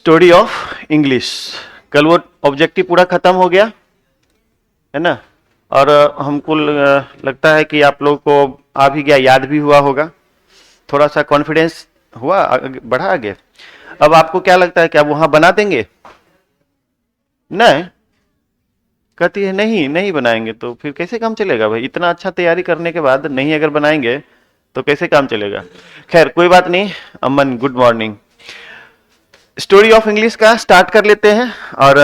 Story of English. कल वो objective पूरा खत्म हो गया है ना, और हमको लगता है कि आप लोगों को आ भी गया, याद भी हुआ होगा, थोड़ा सा कॉन्फिडेंस हुआ, बढ़ा आगे। अब आपको क्या लगता है कि आप वहां बना देंगे? नहीं, कहती है नहीं नहीं बनाएंगे तो फिर कैसे काम चलेगा भाई? इतना अच्छा तैयारी करने के बाद नहीं अगर बनाएंगे तो कैसे काम चलेगा? खैर कोई बात नहीं। Aman good morning. Story of English का स्टार्ट कर लेते हैं, और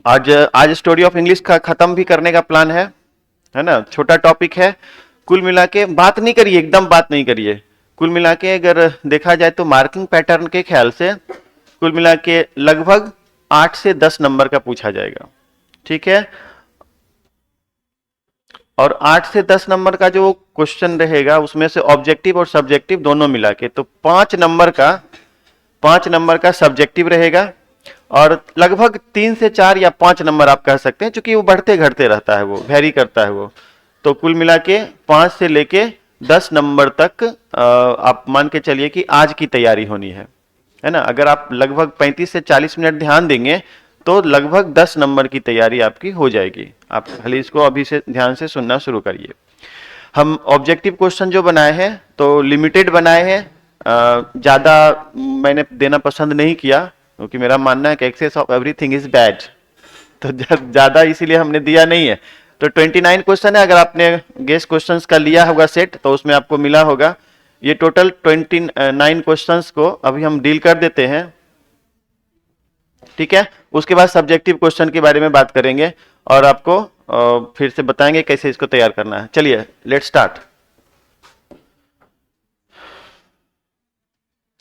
आज आज स्टोरी ऑफ इंग्लिश का खत्म भी करने का प्लान है ना। छोटा टॉपिक है, कुल मिला के बात नहीं करिए, एकदम बात नहीं करिए। कुल मिला के अगर देखा जाए तो मार्किंग पैटर्न के ख्याल से कुल मिला के लगभग 8 से 10 नंबर का पूछा जाएगा, ठीक है। और 8 से 10 नंबर का जो क्वेश्चन रहेगा उसमें से ऑब्जेक्टिव और सब्जेक्टिव दोनों मिला के तो 5 नंबर का सब्जेक्टिव रहेगा, और लगभग 3 से 4 या 5 नंबर आप कह सकते हैं, क्योंकि वो बढ़ते घटते रहता है, वो वेरी करता है वो। तो कुल मिला के 5 से लेके 10 नंबर तक आप मान के चलिए कि आज की तैयारी होनी है ना। अगर आप लगभग 35 से 40 मिनट ध्यान देंगे तो लगभग 10 नंबर की तैयारी आपकी हो जाएगी। आप खाली इसको अभी से ध्यान से सुनना शुरू करिए। हम ऑब्जेक्टिव क्वेश्चन जो बनाए हैं तो लिमिटेड बनाए हैं, ज़्यादा मैंने देना पसंद नहीं किया, क्योंकि मेरा मानना है कि excess of everything is bad, तो ज़्यादा इसीलिए हमने दिया नहीं है। तो 29 क्वेश्चन है, अगर आपने गेस क्वेश्चंस का लिया होगा सेट तो उसमें आपको मिला होगा। ये टोटल 29 क्वेश्चंस को अभी हम डील कर देते हैं, ठीक है। उसके बाद सब्जेक्टिव क्वेश्चन के बारे में बात करेंगे और आपको फिर से बताएंगे कैसे इसको तैयार करना है। चलिए लेट स्टार्ट।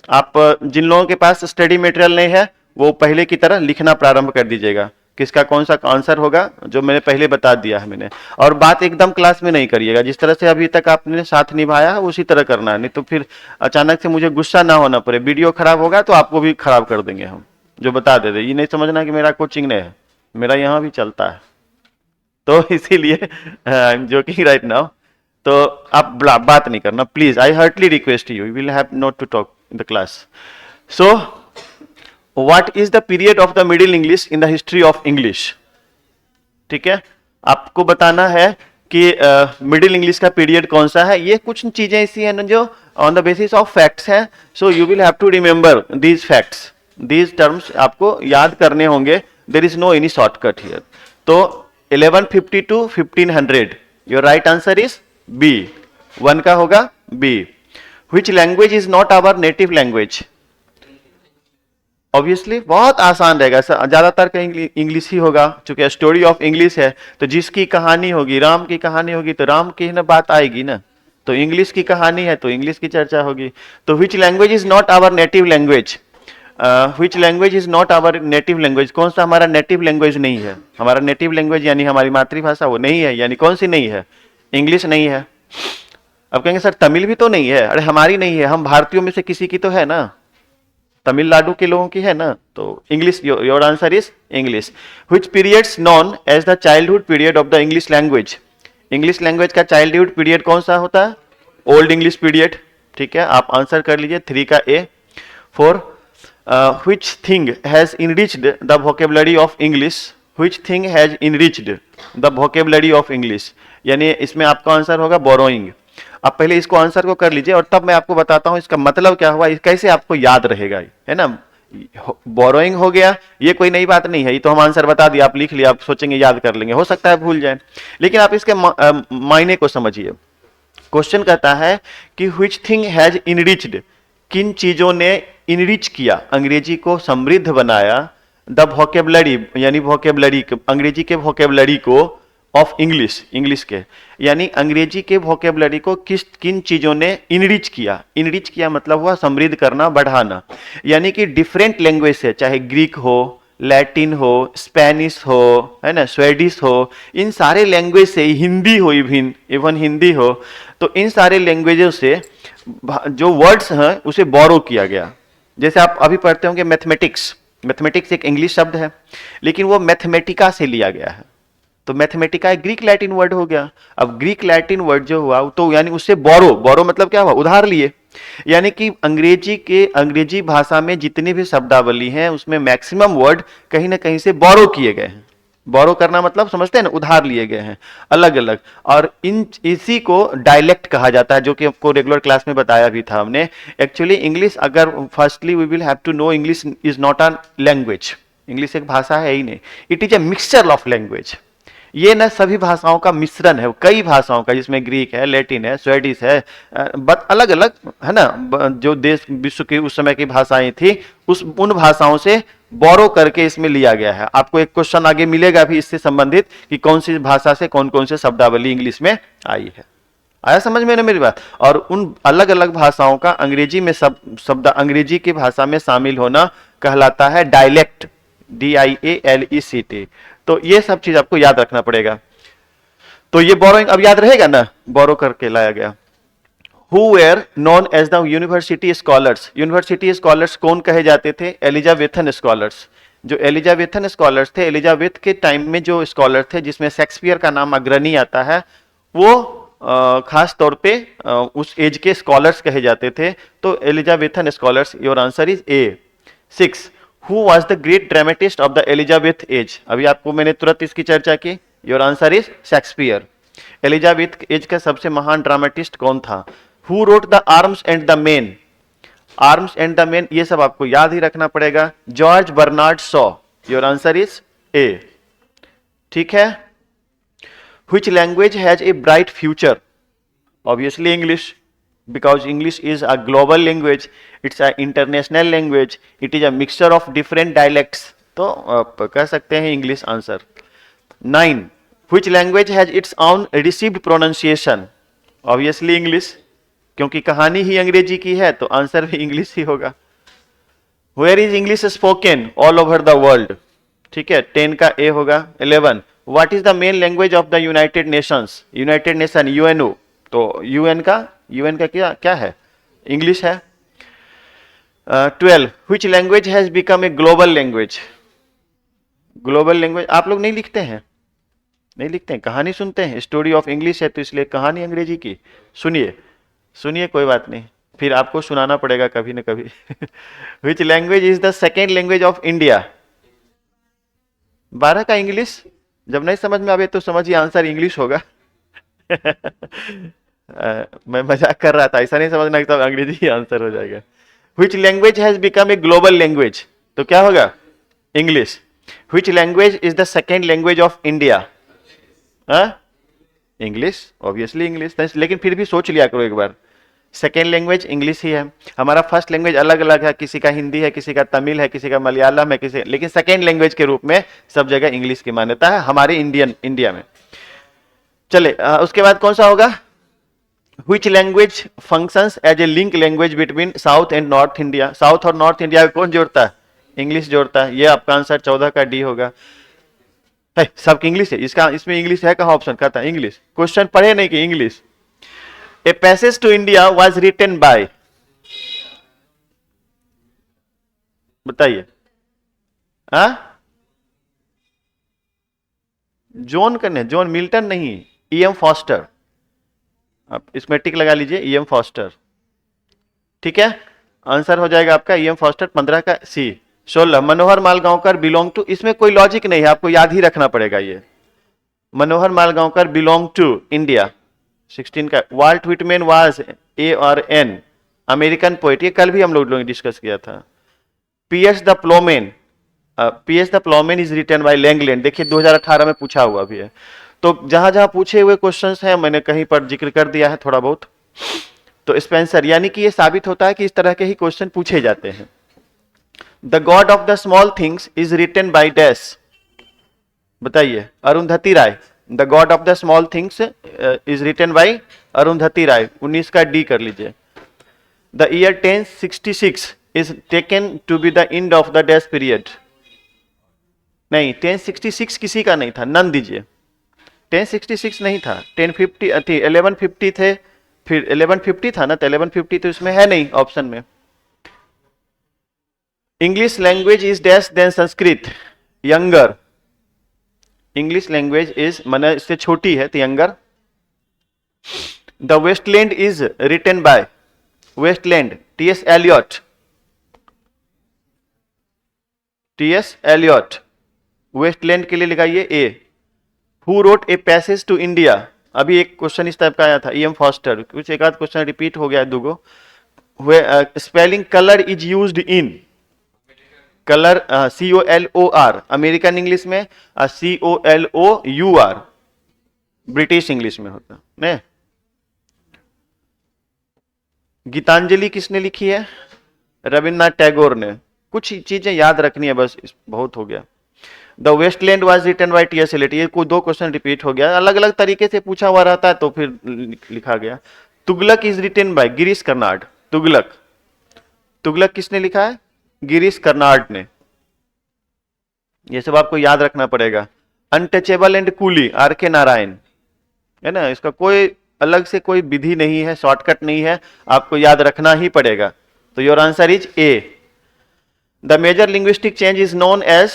आप जिन लोगों के पास स्टडी मटेरियल नहीं है वो पहले की तरह लिखना प्रारंभ कर दीजिएगा, किसका कौन सा आंसर होगा, जो मैंने पहले बता दिया है मैंने। और बात एकदम क्लास में नहीं करिएगा, जिस तरह से अभी तक आपने साथ निभाया है उसी तरह करना है, नहीं तो फिर अचानक से मुझे गुस्सा ना होना पड़े, वीडियो खराब होगा तो आपको भी खराब कर देंगे हम, जो बता देते। ये नहीं समझना कि मेरा कोचिंग नहीं है, मेरा यहाँ भी चलता है, तो इसीलिए I am joking right now. तो आप बात नहीं करना please, I heartily request you will have not to talk in the class. So what is the period of the middle English in the history of English? ठीक है, आपको बताना है कि मिडिल इंग्लिश का पीरियड कौन सा है। ये कुछ चीजें ऐसी हैं जो on the basis of facts हैं, so you will have to remember these facts, these terms आपको याद करने होंगे। There is no any shortcut here. तो 1150 to 1500, your right answer is B, 1 का होगा B. Which language is not our native language? Obviously बहुत आसान रहेगा, ज्यादातर का इंग्लिश ही होगा, चूंकि स्टोरी ऑफ इंग्लिश है। तो जिसकी कहानी होगी, राम की कहानी होगी तो राम की ना बात आएगी ना, तो इंग्लिश की कहानी है तो इंग्लिश की चर्चा होगी। तो which language is not our native language? Which language is not our native language? कौन सा हमारा नेटिव लैंग्वेज नहीं है? हमारा नेटिव लैंग्वेज यानी हमारी मातृभाषा वो नहीं है, यानी कौन सी नहीं है? इंग्लिश नहीं है। अब कहेंगे सर तमिल भी तो नहीं है। अरे हमारी नहीं है, हम भारतीयों में से किसी की तो है ना, तमिलनाडु के लोगों की है ना। तो English, your answer is English. Which periods known as the childhood period of the English language? English language का चाइल्डहुड पीरियड कौन सा होता है? ओल्ड इंग्लिश पीरियड, ठीक है। आप आंसर कर लीजिए 3 का ए। 4, which thing has enriched the vocabulary of English? Which thing has enriched the vocabulary of English? यानी इसमें आपका आंसर होगा बोरोइंग। आप पहले इसको आंसर को कर लीजिए और तब मैं आपको बताता हूं इसका मतलब क्या हुआ, कैसे आपको याद रहेगा, है ना। बोरोइंग हो गया, ये कोई नई बात नहीं है, ये तो हम आंसर बता दिया, आप लिख लिया, आप सोचेंगे याद कर लेंगे, हो सकता है भूल जाए, लेकिन आप इसके मायने को समझिए। क्वेश्चन कहता है कि व्हिच थिंग हैज इनरिच्ड, किन चीजों ने इनरिच किया, अंग्रेजी को समृद्ध बनाया, द वोकेबलरी यानी वोकेबलरी, अंग्रेजी के वोकेबलरी को, ऑफ इंग्लिश, इंग्लिश के यानी अंग्रेजी के वोकेबलरी को किन चीजों ने इनरिच किया। इनरिच किया मतलब हुआ समृद्ध करना, बढ़ाना, यानी कि डिफरेंट लैंग्वेज से, चाहे ग्रीक हो, लैटिन हो, स्पेनिश हो, है ना, स्वेडिश हो, इन सारे लैंग्वेज से, हिंदी हो, इवन हिंदी हो, तो इन सारे लैंग्वेजों से जो वर्ड्स हैं उसे बोरो किया गया। जैसे आप अभी पढ़ते होंगे मैथमेटिक्स, मैथमेटिक्स एक इंग्लिश शब्द है, लेकिन वो मैथमेटिका से लिया गया है, तो मैथमेटिका एक ग्रीक लैटिन वर्ड हो गया। अब ग्रीक लैटिन वर्ड जो हुआ तो यानी उससे बोरो, बोरो मतलब क्या हुआ, उधार लिए। यानी कि अंग्रेजी भाषा में जितनी भी शब्दावली हैं उसमें मैक्सिमम वर्ड कहीं ना कहीं से बोरो किए गए हैं। बोरो करना मतलब समझते हैं ना, उधार लिए गए हैं अलग अलग। और इसी को डायलेक्ट कहा जाता है, जो कि आपको रेगुलर क्लास में बताया भी था हमने। एक्चुअली इंग्लिश, अगर firstly we will have to know English is not a language. English एक भाषा है ही नहीं, it is a mixture of language. ये ना सभी भाषाओं का मिश्रण है, कई भाषाओं का, जिसमें ग्रीक है, लैटिन है, स्वेडिश है, अलग अलग है ना, जो देश विश्व की उस समय की भाषाएं थी उन भाषाओं से बोरो करके इसमें लिया गया है। आपको एक क्वेश्चन आगे मिलेगा भी इससे संबंधित कि कौन सी भाषा से कौन कौन से शब्दावली इंग्लिश में आई है। आया समझ में ना मेरी बात? और उन अलग अलग भाषाओं का अंग्रेजी में शब्द अंग्रेजी की भाषा में शामिल होना कहलाता है डायलेक्ट, DIALECT। तो ये सब चीज आपको याद रखना पड़ेगा। तो ये बोरोइंग अब याद रहेगा ना, बोरो करके लाया गया। Who were known as the university scholars? University scholars कौन कहे जाते थे? Elizabethan scholars. जो एलिजाबेथन स्कॉलर्स थे, एलिजाबेथ के टाइम में जो स्कॉलर थे जिसमें शेक्सपियर का नाम अग्रणी आता है, वो खास तौर पे उस एज के स्कॉलर्स कहे जाते थे। तो Elizabethan scholars, your answer is A. 6, who was the great dramatist of the Elizabeth age? अभी आपको मैंने तुरंत इसकी चर्चा की, your answer is Shakespeare. Elizabeth age का सबसे महान ड्रामेटिस्ट कौन था? Who wrote the arms and the man? Arms and the man ये सब आपको याद ही रखना पड़ेगा, George Bernard Shaw. Your answer is A. ठीक है। Which language has a bright future? Obviously English, because English is a global language, it's an international language, it is a mixture of different dialects. तो कह सकते हैं English answer. 9, which language has its own received pronunciation? Obviously English, क्योंकि कहानी ही अंग्रेजी की है तो आंसर भी इंग्लिश ही होगा। Where is English spoken all over the world? ठीक है, 10 का ए होगा। 11, what is the main language of the United Nations? United nation, UNO. तो यूएन का क्या है? इंग्लिश है। 12, which language has become a global language? Global language आप लोग नहीं लिखते हैं, नहीं लिखते हैं, कहानी सुनते हैं। स्टोरी ऑफ इंग्लिश है तो इसलिए कहानी अंग्रेजी की। सुनिए कोई बात नहीं, फिर आपको सुनाना पड़ेगा कभी ना कभी। Which language is the second language of India? 12 का इंग्लिश। जब नहीं समझ में आवे तो समझिए आंसर इंग्लिश होगा। मैं मजाक कर रहा था, ऐसा नहीं समझना कि तब अंग्रेजी ही आंसर हो जाएगा। Which language has become a global language? तो क्या होगा? English. Which language is the second language of India? English, obviously English. लेकिन फिर भी सोच लिया करो एक बार, सेकेंड लैंग्वेज इंग्लिश ही है। हमारा फर्स्ट लैंग्वेज अलग अलग है, किसी का हिंदी है, किसी का तमिल है, किसी का मलयालम है, लेकिन सेकेंड लैंग्वेज के रूप में सब जगह इंग्लिश की मान्यता है हमारे इंडिया में। चले उसके बाद कौन सा होगा? Which language functions as a link language between south and north India? South और नॉर्थ इंडिया कौन जोड़ता है? इंग्लिश जोड़ता है। ये आपका आंसर 14 का डी होगा। सबकी इंग्लिश है, इसमें इंग्लिश है कहाँ? ऑप्शन कहता है इंग्लिश। क्वेश्चन पढ़े नहीं कि English. A passage to India was written by? बताइए। जॉन मिल्टन नहीं, E.M. फॉस्टर। आप इसमें टिक लगा लीजिए, E.M. फॉस्टर। ठीक है, आंसर हो जाएगा आपका E.M. फॉस्टर। 15 का सी। 16, मनोहर मालगांवकर बिलोंग टू? इसमें कोई लॉजिक नहीं है, आपको याद ही रखना पड़ेगा ये। मनोहर मालगांवकर बिलोंग टू इंडिया। 16 का वाल्ट व्हिटमैन वाज ए और एन अमेरिकन पोएट, ये कल भी हम लोग डिस्कस किया था। Piers the Ploughman is written by Langland, देखिए 2018 में पूछा हुआ भी है। तो जहां जहां पूछे हुए क्वेश्चंस हैं मैंने कहीं पर जिक्र कर दिया है थोड़ा बहुत। तो स्पेंसर, यानी कि ये साबित होता है कि इस तरह के ही क्वेश्चन पूछे जाते हैं। The God of the small things is written by dash? बताइए। Arundhati Roy. The God of the small things is written by Arundhati Roy. 19 का डी कर लीजिए। The year 1066 is taken to be the end of the dash period? नहीं, 1066 किसी का नहीं था, none दीजिए। 1066 नहीं था, 1050 थी, 1150 थे, फिर 1150 था ना, तो 1150 तो इसमें है नहीं ऑप्शन में। English language is dash than Sanskrit? Younger. English language is माने इससे छोटी है, तो younger. The Waste Land is written by, Waste Land T S. Eliot, T S. Eliot. Waste Land के लिए लगाइए A. Who wrote a passage to India, अभी एक क्वेश्चन इस टाइप का आया था, ई.एम. फॉस्टर, कुछ एक आध क्वेश्चन रिपीट हो गया है दूगो। Spelling colour is used in, colour COLOR American English में, COLOUR ब्रिटिश इंग्लिश में होता है। गीतांजलि किसने लिखी है? रविन्द्रनाथ टैगोर ने। कुछ चीजें याद रखनी है बस, बहुत हो गया। The Waste Land was written by T.S. Eliot, ये कोई दो क्वेश्चन रिपीट हो गया, अलग अलग तरीके से पूछा हुआ रहता है तो फिर लिखा गया। Tughlaq is written by Girish Karnad, Tughlaq, Tughlaq किसने लिखा है? गिरीश कर्नाड ने। ये सब आपको याद रखना पड़ेगा। Untouchable and coolie R.K. Narayan, है ना, इसका कोई अलग से कोई विधि नहीं है, शॉर्टकट नहीं है, आपको याद रखना ही पड़ेगा। तो your answer is A. The major linguistic change is known as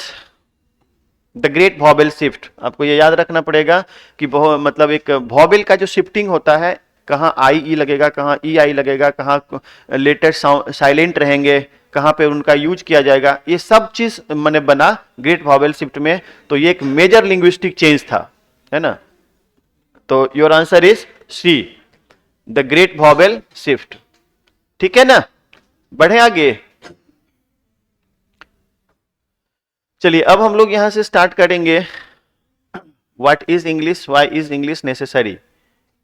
the great vowel shift, आपको ये याद रखना पड़ेगा कि मतलब एक वॉवेल का जो शिफ्टिंग होता है, कहाँ आई लगेगा, कहाँ ई लगेगा, कहाँ लेटर साइलेंट रहेंगे, कहाँ पे उनका यूज किया जाएगा, ये सब चीज मैंने बना ग्रेट वॉवेल शिफ्ट में। तो ये एक मेजर लिंग्विस्टिक चेंज था, है ना। तो your answer is C, the great vowel shift. ठीक है ना, बढ़े आगे। चलिए अब हम लोग यहां से स्टार्ट करेंगे। What is English, why is English necessary,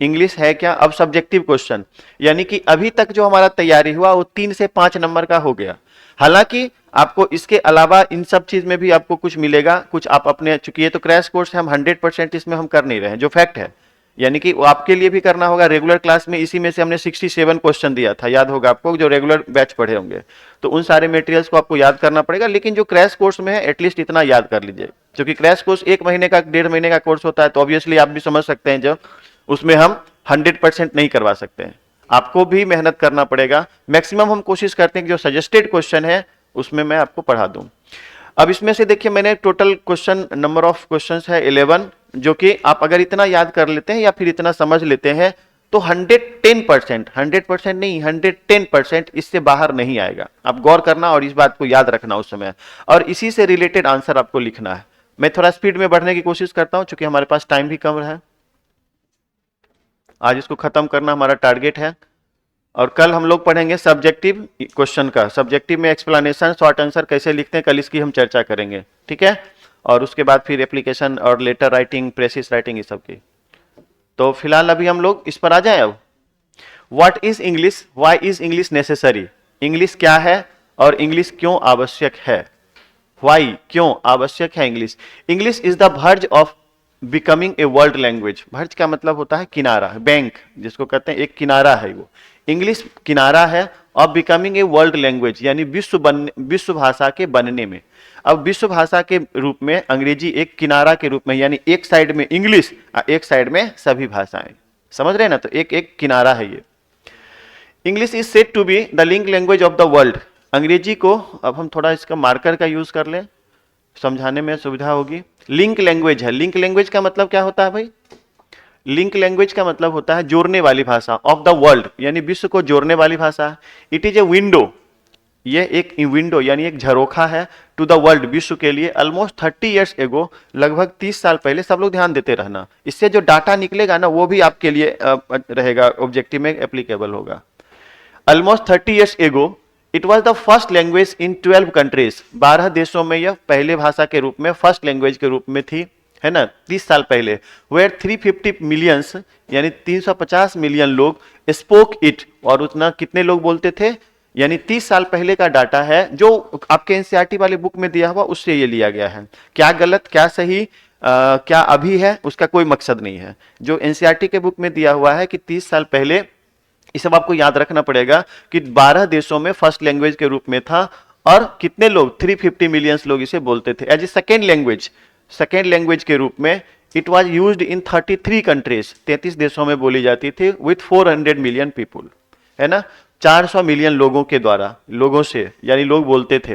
English है क्या। अब सब्जेक्टिव क्वेश्चन, यानी कि अभी तक जो हमारा तैयारी हुआ वो 3 से 5 नंबर का हो गया। हालांकि आपको इसके अलावा इन सब चीज में भी आपको कुछ मिलेगा, कुछ आप अपने, चूंकि ये तो क्रैश कोर्स है, हम 100% इसमें हम कर नहीं रहे हैं, जो फैक्ट है, यानी कि वो आपके लिए भी करना होगा। रेगुलर क्लास में इसी में से हमने 67 क्वेश्चन दिया था, याद होगा आपको, जो रेगुलर बैच पढ़े होंगे, तो उन सारे मटेरियल्स को आपको याद करना पड़ेगा। लेकिन जो क्रैश कोर्स में है एटलीस्ट इतना याद कर लीजिए, क्योंकि क्रैश कोर्स 1 महीने का 1.5 महीने का कोर्स होता है, तो ऑब्वियसली आप भी समझ सकते हैं, जब उसमें हम 100% नहीं करवा सकते हैं, आपको भी मेहनत करना पड़ेगा। मैक्सिमम हम कोशिश करते हैं कि जो सजेस्टेड क्वेश्चन है उसमें मैं आपको पढ़ा दूं। अब इसमें से देखिए, मैंने total question number of questions है 11, जो कि आप अगर इतना याद कर लेते हैं या फिर इतना समझ लेते हैं तो 110%, 100% नहीं, 110% इससे बाहर नहीं आएगा। आप गौर करना और इस बात को याद रखना उस समय, और इसी से रिलेटेड आंसर आपको लिखना है। मैं थोड़ा स्पीड में बढ़ने की कोशिश करता हूं, क्योंकि हमारे पास टाइम भी कम है, आज इसको खत्म करना हमारा टारगेट है। और कल हम लोग पढ़ेंगे सब्जेक्टिव क्वेश्चन का, सब्जेक्टिव में एक्सप्लेनेशन, शॉर्ट आंसर कैसे लिखते हैं, कल इसकी हम चर्चा करेंगे, ठीक है। और उसके बाद फिर एप्लीकेशन और लेटर राइटिंग, प्रेसिस राइटिंग, ये सब की। तो फिलहाल अभी हम लोग इस पर आ जाए। अब what is English, why is English necessary, English क्या है और इंग्लिश क्यों आवश्यक है, व्हाई क्यों आवश्यक है English. English is the verge of becoming a world language, verge का मतलब होता है किनारा, बैंक जिसको कहते हैं, एक किनारा है वो। इंग्लिश किनारा है of becoming a world language, यानी विश्व भाषा के बनने में। अब विश्व भाषा के रूप में अंग्रेजी एक किनारा के रूप में, यानी एक साइड में इंग्लिश, एक साइड में सभी भाषाएं, समझ रहे हैं ना, तो एक एक किनारा है ये। English is said to be the link language of the world, अंग्रेजी को, अब हम थोड़ा इसका मार्कर का यूज कर लें, समझाने में सुविधा होगी। लिंक लैंग्वेज है, लिंक लैंग्वेज का मतलब क्या होता है भाई, लिंक लैंग्वेज का मतलब होता है जोड़ने वाली भाषा, ऑफ द वर्ल्ड यानी विश्व को जोड़ने वाली भाषा। इट इज ए विंडो, ये एक विंडो यानी एक झरोखा है, टू द वर्ल्ड, विश्व के लिए। ऑलमोस्ट 30 ईयर्स एगो, लगभग 30 साल पहले, सब लोग ध्यान देते रहना, इससे जो डाटा निकलेगा ना वो भी आपके लिए रहेगा, ऑब्जेक्टिव में एप्लीकेबल होगा। Almost 30 years ago it was the first language in 12 countries, 12 देशों में यह पहले भाषा के रूप में, फर्स्ट लैंग्वेज के रूप में थी, है ना, 30 साल पहले। वेयर 350 मिलियंस यानी 350 मिलियन लोग स्पोक इट, और उतना कितने लोग बोलते थे, यानी 30 साल पहले का डाटा है, जो आपके एनसीईआरटी वाले बुक में दिया हुआ उससे ये लिया गया है। क्या गलत क्या सही क्या अभी है उसका कोई मकसद नहीं है, जो एनसीईआरटी के बुक में दिया हुआ है कि 30 साल पहले, ये सब आपको याद रखना पड़ेगा कि 12 देशों में फर्स्ट लैंग्वेज के रूप में था, और कितने लोग 350 मिलियन लोग इसे बोलते थे as a second language, second language के रूप में। It was used in 33 countries, 33 देशों में बोली जाती थी, विथ 400 मिलियन पीपुल, है ना। 400 मिलियन लोगों के द्वारा, लोगों से, यानी लोग बोलते थे।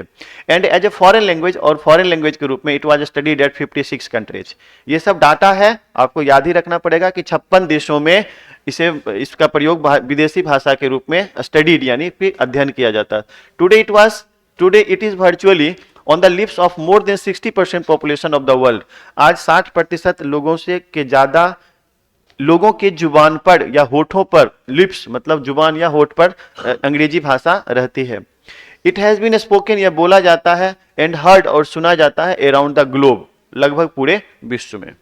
And as a foreign language, और फॉरेन लैंग्वेज के रूप में it was studied at 56 countries. ये सब डाटा है, आपको याद ही रखना पड़ेगा कि 56 देशों में इसका प्रयोग विदेशी भाषा के रूप में स्टडीड यानी फिर अध्ययन किया जाता है। Today it is virtually on the lips of more than 60% population of the world. आज 60% लोगों से के ज्यादा लोगों के जुबान पर या होठों पर, लिप्स मतलब जुबान या होठ पर अंग्रेजी भाषा रहती है। इट हैज बीन स्पोकन, यह बोला जाता है, एंड हर्ड और सुना जाता है अराउंड द ग्लोब, लगभग पूरे विश्व में।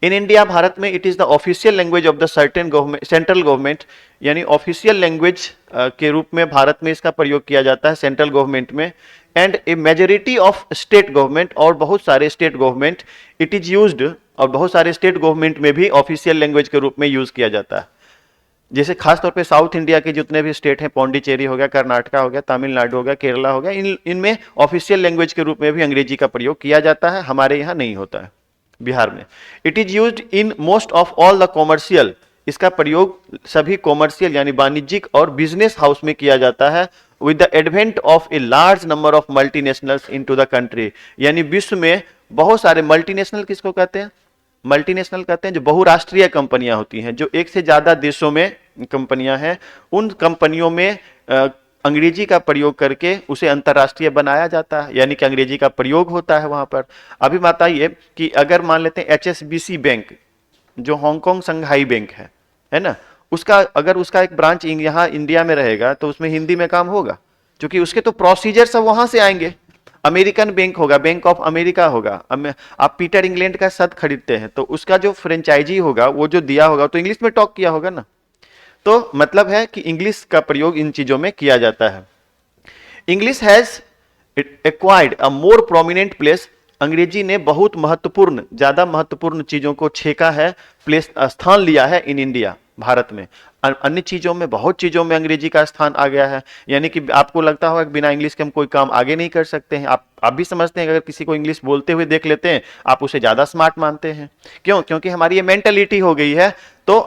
इन इंडिया, भारत में, it is the official language of the central government, यानी ऑफिशियल लैंग्वेज के रूप में भारत में इसका प्रयोग किया जाता है सेंट्रल गवर्नमेंट में। And A majority of state government, और बहुत सारे state government it is used, और बहुत सारे स्टेट गवर्नमेंट में भी ऑफिशियल लैंग्वेज के रूप में यूज किया जाता है। जैसे खासतौर पे साउथ इंडिया के जितने भी स्टेट हैं, पौंडीचेरी हो गया, कर्नाटका हो गया, तमिलनाडु हो गया, केरला हो गया, इनमें ऑफिशियल लैंग्वेज के रूप में भी अंग्रेजी का प्रयोग किया जाता है। हमारे यहाँ नहीं होता है, बिहार में। It is used in most of all the commercial, इसका प्रयोग सभी कॉमर्शियल यानी वाणिज्यिक और बिजनेस हाउस में किया जाता है। With the advent of a large number of multinationals into the country, यानी विश्व में बहुत सारे मल्टीनेशनल, किसको कहते हैं? मल्टीनेशनल कहते हैं जो बहुराष्ट्रीय कंपनियां होती हैं, जो एक से ज्यादा देशों में कंपनियां हैं। उन कंपनियों में अंग्रेजी का प्रयोग करके उसे अंतर्राष्ट्रीय बनाया जाता है, यानी कि अंग्रेजी का प्रयोग होता है वहां पर। अभी बताइए कि अगर मान लेते हैं HSBC बैंक, जो हांगकांग संघाई बैंक है ना, अगर उसका एक ब्रांच यहाँ इंडिया में रहेगा तो उसमें हिंदी में काम होगा, क्योंकि उसके तो प्रोसीजर सब वहां से आएंगे। अमेरिकन बैंक होगा, बैंक ऑफ अमेरिका होगा, आप पीटर इंग्लैंड का शब्द खरीदते हैं तो उसका जो फ्रेंचाइजी होगा, वो जो दिया होगा तो इंग्लिश में टॉक किया होगा ना। तो मतलब है कि इंग्लिश का प्रयोग इन चीजों में किया जाता है। English has acquired a more prominent place, अंग्रेजी ने बहुत महत्वपूर्ण, ज्यादा महत्वपूर्ण चीजों को छेका है, प्लेस स्थान लिया है इन इंडिया, भारत में। अन्य चीजों में, बहुत चीजों में अंग्रेजी का स्थान आ गया है। यानी कि आपको लगता होगा कि बिना इंग्लिश के हम कोई काम आगे नहीं कर सकते हैं। आप भी समझते हैं कि अगर किसी को इंग्लिश बोलते हुए देख लेते हैं, आप उसे ज्यादा स्मार्ट मानते हैं। क्यों? क्योंकि हमारी ये मेंटेलिटी हो गई है। तो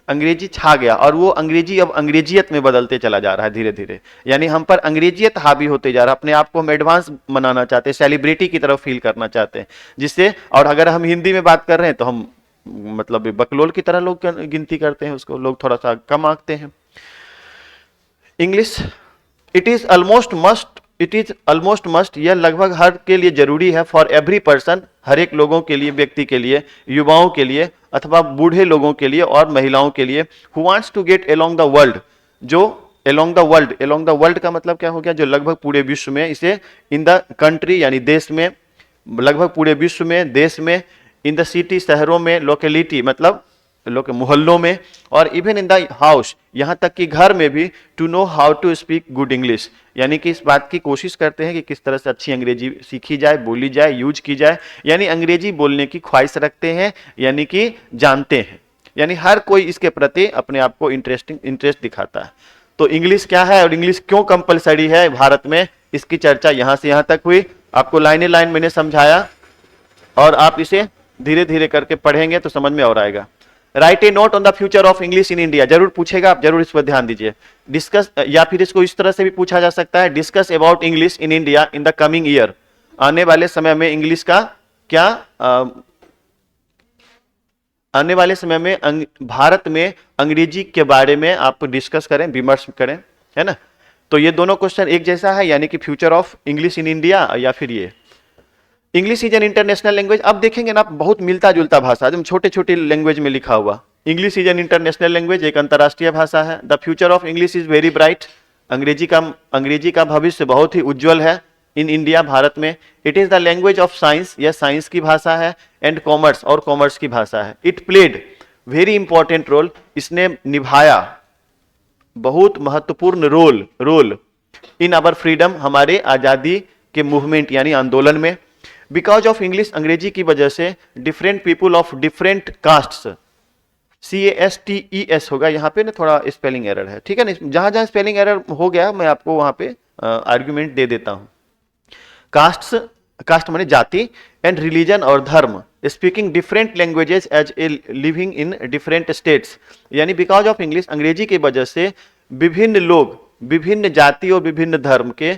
अंग्रेजी छा गया, और वो अंग्रेजी अब अंग्रेजियत में बदलते चला जा रहा है धीरे धीरे। यानी हम पर अंग्रेजियत हावी होते जा रहा है। अपने आप को हम एडवांस बनाना चाहते हैं, सेलिब्रिटी की तरफ फील करना चाहते हैं, जिससे, और अगर हम हिंदी में बात कर रहे हैं तो हम मतलब बकलोल की तरह लोग गिनती करते हैं उसको, लोग थोड़ा सा कम आंकते हैं। English it is almost must, यह लगभग हर के लिए जरूरी है। फॉर एवरी पर्सन, हर एक लोगों के लिए, व्यक्ति के लिए, युवाओं के लिए, अथवा बूढ़े लोगों के लिए और महिलाओं के लिए। Who wants to get along the world, जो अलोंग द वर्ल्ड का मतलब क्या हो गया? जो लगभग पूरे विश्व में, इसे इन द कंट्री यानी देश में, लगभग पूरे विश्व में, देश में, इन द सिटी शहरों में, लोकेलिटी मतलब मोहल्लों में, और इवन इन द हाउस, यहां तक कि घर में भी, to know how to speak good English, यानी कि इस बात की कोशिश करते हैं कि किस तरह से अच्छी अंग्रेजी सीखी जाए, बोली जाए, यूज की जाए। यानी अंग्रेजी बोलने की ख्वाहिश रखते हैं, यानी कि जानते हैं। यानी हर कोई इसके प्रति अपने आप को इंटरेस्ट दिखाता है। तो इंग्लिश क्या है और इंग्लिश क्यों कंपलसरी है भारत में, इसकी चर्चा यहां से यहां तक हुई। आपको लाइन लाइन मैंने समझाया, और आप इसे धीरे धीरे करके पढ़ेंगे तो समझ में और आएगा। Right A note on the future of English in India, जरूर पूछेगा, आप जरूर इस पर ध्यान दीजिए। डिस्कस, या फिर इसको इस तरह से भी पूछा जा सकता है, discuss about English in India in the coming year, आने वाले समय में इंग्लिश का क्या, आने वाले समय में भारत में अंग्रेजी के बारे में आप डिस्कस करें, विमर्श करें, है ना। तो ये दोनों क्वेश्चन एक जैसा है, यानी कि future of English in India, या फिर ये English is an international language. अब देखेंगे ना, बहुत मिलता जुलता भाषा, एकदम छोटे छोटे लैंग्वेज में लिखा हुआ। English is an international language, एक अंतरराष्ट्रीय भाषा है। The future of English is very bright, अंग्रेजी का भविष्य बहुत ही उज्जवल है इन इंडिया, भारत में। It is the language of science, यह साइंस की भाषा है, एंड कॉमर्स, और कॉमर्स की भाषा है। It played very important role, इसने निभाया बहुत महत्वपूर्ण रोल इन आवर फ्रीडम, हमारे आजादी के मूवमेंट यानी आंदोलन में। बिकॉज ऑफ इंग्लिश, अंग्रेजी की वजह से, different people of different castes, CASTES होगा यहाँ पे ना, थोड़ा स्पेलिंग एरर है, ठीक है ना। जहां जहां स्पेलिंग एरर हो गया मैं आपको वहां पे आर्ग्यूमेंट दे देता हूं। कास्ट माने जाति, एंड रिलीजन और धर्म, speaking different languages as a living in different states, यानी बिकॉज ऑफ इंग्लिश, अंग्रेजी की वजह से विभिन्न लोग, विभिन्न जाति और विभिन्न धर्म के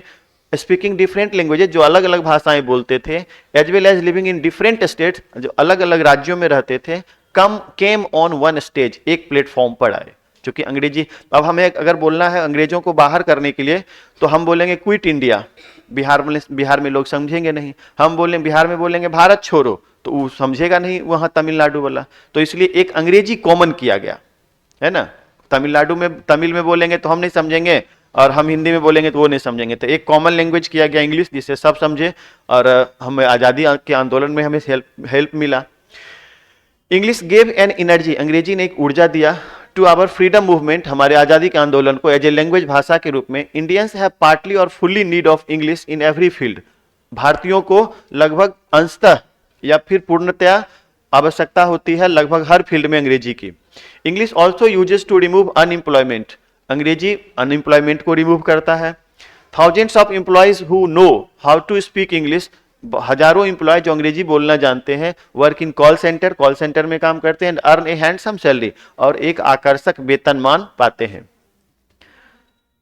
स्पीकिंग डिफरेंट लैंग्वेजेज, जो अलग अलग भाषाएं बोलते थे, as well as living in different states, जो अलग अलग राज्यों में रहते थे, केम ऑन वन स्टेज, एक प्लेटफॉर्म पर आए। क्योंकि अंग्रेजी, अब हमें अगर बोलना है अंग्रेजों को बाहर करने के लिए, तो हम बोलेंगे क्विट इंडिया, बिहार में लोग समझेंगे नहीं। हम बोलें बिहार में बोलेंगे भारत छोड़ो, तो वो समझेगा नहीं वहां तमिलनाडु वाला। तो इसलिए एक अंग्रेजी कॉमन किया गया, है ना। तमिलनाडु में तमिल में बोलेंगे तो हम नहीं समझेंगे, और हम हिंदी में बोलेंगे तो वो नहीं समझेंगे। तो एक कॉमन लैंग्वेज किया गया इंग्लिश, जिससे सब समझे, और हमें आज़ादी के आंदोलन में हमें हेल्प मिला। इंग्लिश गेव एन एनर्जी, अंग्रेजी ने एक ऊर्जा दिया, टू आवर फ्रीडम मूवमेंट, हमारे आज़ादी के आंदोलन को, एज ए लैंग्वेज, भाषा के रूप में। इंडियंस हैव पार्टली और fully need of English in every field, भारतीयों को लगभग अंशतः या फिर पूर्णतया आवश्यकता होती है लगभग हर फील्ड में अंग्रेजी की। English also uses to remove unemployment, अंग्रेजी अनएम्प्लॉयमेंट को रिमूव करता है। Thousands of employees who know how to speak English, हजारों एम्प्लॉय जो अंग्रेजी बोलना जानते हैं, work in call centre, call centre में काम करते हैं, अर्न ए हैंडसम सैलरी, और एक आकर्षक वेतनमान पाते हैं,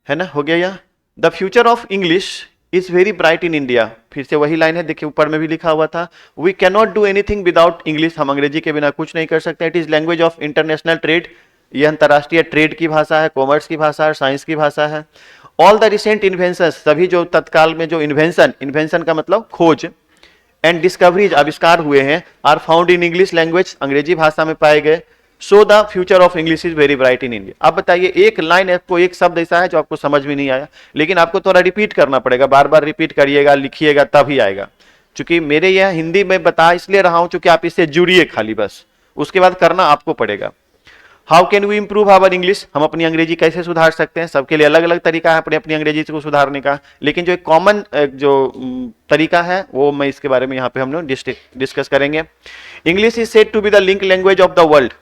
है ना। हो गया यह। The future of English is very bright in India, फिर से वही लाइन है, देखिए ऊपर में भी लिखा हुआ था, we can not do anything without English, हम अंग्रेजी के बिना कुछ नहीं कर सकते। It is language of international trade, यह अंतर्राष्ट्रीय ट्रेड की भाषा है, कॉमर्स की भाषा है, साइंस की भाषा है। ऑल द रिसेंट इन्वेंशन, सभी जो तत्काल में जो इन्वेंशन का मतलब खोज, एंड डिस्कवरीज, आविष्कार हुए हैं, are found in English language, अंग्रेजी भाषा में पाए गए। So the future of English is very bright in India. अब बताइए, एक लाइन आपको, एक शब्द ऐसा है जो आपको समझ में नहीं आया, लेकिन आपको थोड़ा रिपीट करना पड़ेगा, बार बार रिपीट करिएगा, लिखिएगा, तभी आएगा। चूंकि मेरे यह हिंदी में बता इसलिए रहा हूं चूंकि आप इससे जुड़िए खाली, बस उसके बाद करना आपको पड़ेगा। How can we improve our English, हम अपनी अंग्रेजी कैसे सुधार सकते हैं। सबके लिए अलग अलग तरीका है अपनी अंग्रेजी को सुधारने का, लेकिन जो एक कॉमन जो तरीका है वो मैं इसके बारे में यहाँ पे हम लोग डिस्कस करेंगे। English is said to be the link language of the world,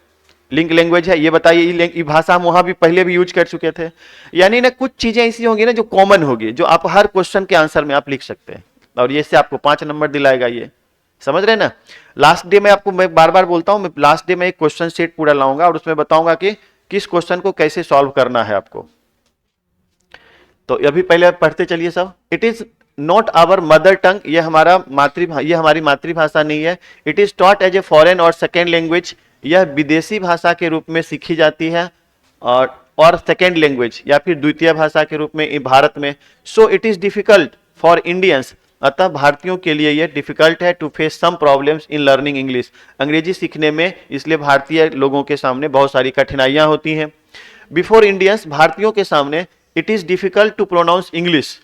link language है, ये बताइए, ये भाषा हम वहां भी पहले भी यूज कर चुके थे। यानी ना कुछ चीजें ऐसी होंगी ना जो कॉमन होगी, जो आप हर क्वेश्चन के आंसर में आप लिख सकते हैं, और ये से आपको 5 नंबर दिलाएगा, ये समझ रहे ना। लास्ट डे में आपको, मैं बार बार बोलता हूं, मैं लास्ट डे में एक क्वेश्चन सेट पूरा लाऊंगा और उसमें बताऊंगा कि किस क्वेश्चन को कैसे सॉल्व करना है आपको। तो अभी पहले पढ़ते चलिए सब। It is not our mother tongue, ये हमारी मातृभाषा नहीं है। It is taught as a foreign और सेकेंड लैंग्वेज, यह विदेशी भाषा के रूप में सीखी जाती है, और सेकेंड लैंग्वेज या फिर द्वितीय भाषा के रूप में भारत में। So it is difficult for Indians, अतः भारतीयों के लिए यह डिफिकल्ट है, to face some problems in learning English, अंग्रेजी सीखने में, इसलिए भारतीय लोगों के सामने बहुत सारी कठिनाइयां होती हैं। बिफोर इंडियंस, भारतीयों के सामने, it is difficult to pronounce English,